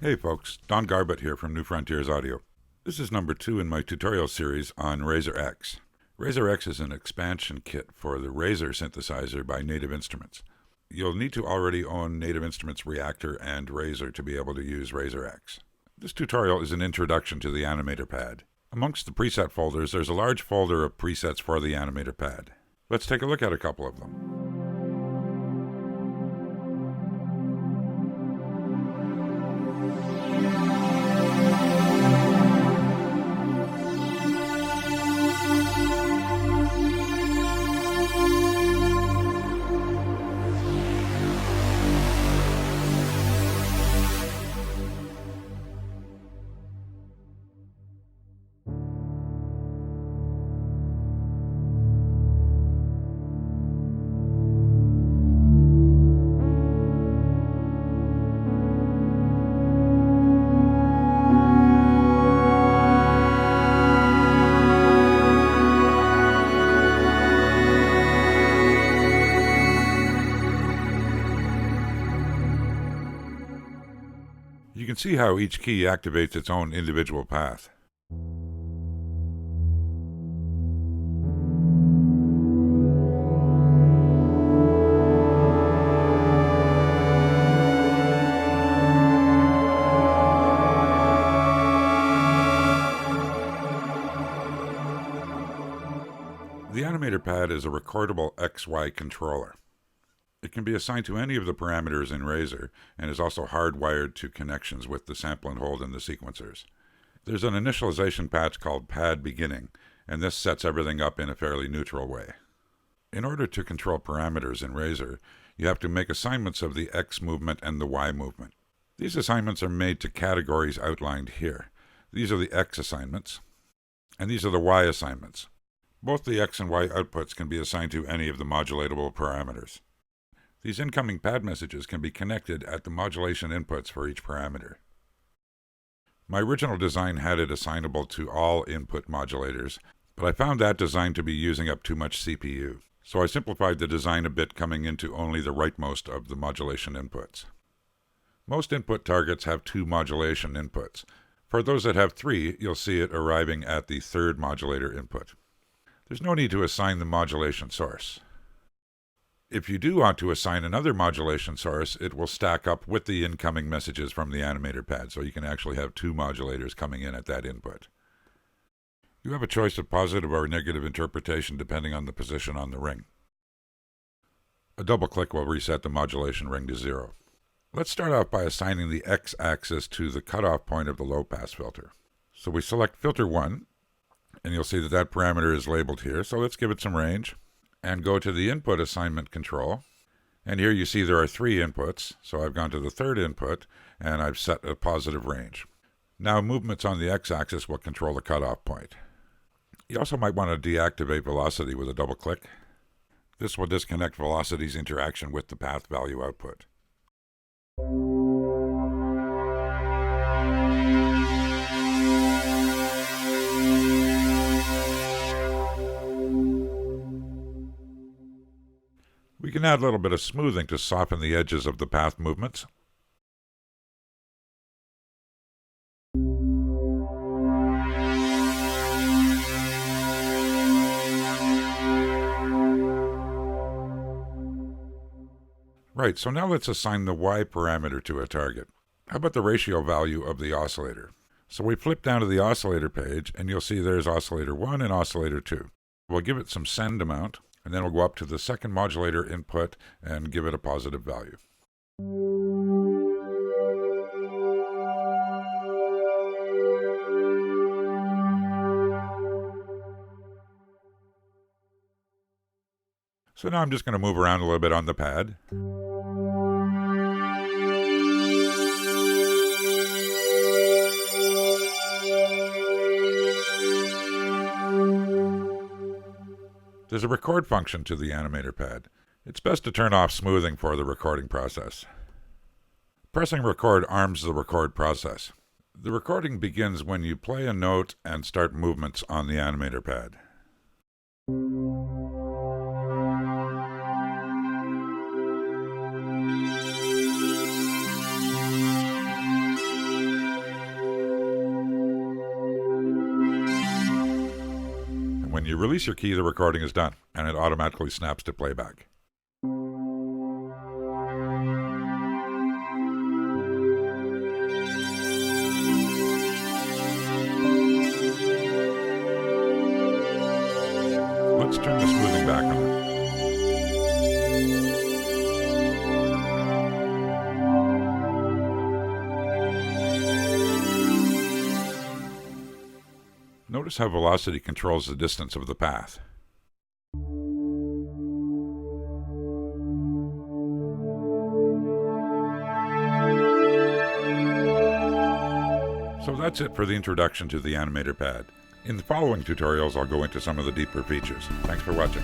Hey folks, Don Garbutt here from New Frontiers Audio. This is number 2 in my tutorial series on Razor X. Razor X is an expansion kit for the Razor synthesizer by Native Instruments. You'll need to already own Native Instruments Reactor and Razor to be able to use Razor X. This tutorial is an introduction to the Animator pad. Amongst the preset folders, there's a large folder of presets for the Animator pad. Let's take a look at a couple of them. You can see how each key activates its own individual path. The Animator pad is a recordable XY controller. It can be assigned to any of the parameters in Razor and is also hardwired to connections with the sample and hold and the sequencers. There's an initialization patch called Pad Beginning, and this sets everything up in a fairly neutral way. In order to control parameters in Razor, you have to make assignments of the X movement and the Y movement. These assignments are made to categories outlined here. These are the X assignments, and these are the Y assignments. Both the X and Y outputs can be assigned to any of the modulatable parameters. These incoming pad messages can be connected at the modulation inputs for each parameter. My original design had it assignable to all input modulators, but I found that design to be using up too much CPU. So I simplified the design a bit, coming into only the rightmost of the modulation inputs. Most input targets have 2 modulation inputs. For those that have 3, you'll see it arriving at the 3rd modulator input. There's no need to assign the modulation source. If you do want to assign another modulation source, it will stack up with the incoming messages from the Animator pad, so you can actually have 2 modulators coming in at that input. You have a choice of positive or negative interpretation depending on the position on the ring. A double click will reset the modulation ring to 0. Let's start off by assigning the X-axis to the cutoff point of the low-pass filter. So we select filter 1, and you'll see that that parameter is labeled here, so let's give it some range. And go to the input assignment control. And here you see there are 3 inputs, so I've gone to the 3rd input, and I've set a positive range. Now movements on the X-axis will control the cutoff point. You also might want to deactivate velocity with a double click. This will disconnect velocity's interaction with the path value output. We can add a little bit of smoothing to soften the edges of the path movements. Right, so now let's assign the Y parameter to a target. How about the ratio value of the oscillator? So we flip down to the oscillator page, and you'll see there's oscillator 1 and oscillator 2. We'll give it some send amount, and then we'll go up to the 2nd modulator input and give it a positive value. So now I'm just going to move around a little bit on the pad. There's a record function to the Animator pad. It's best to turn off smoothing for the recording process. Pressing record arms the record process. The recording begins when you play a note and start movements on the Animator pad. When you release your key, the recording is done, and it automatically snaps to playback. Let's turn the smoothing back on. Notice how velocity controls the distance of the path. So that's it for the introduction to the Animator pad. In the following tutorials, I'll go into some of the deeper features. Thanks for watching.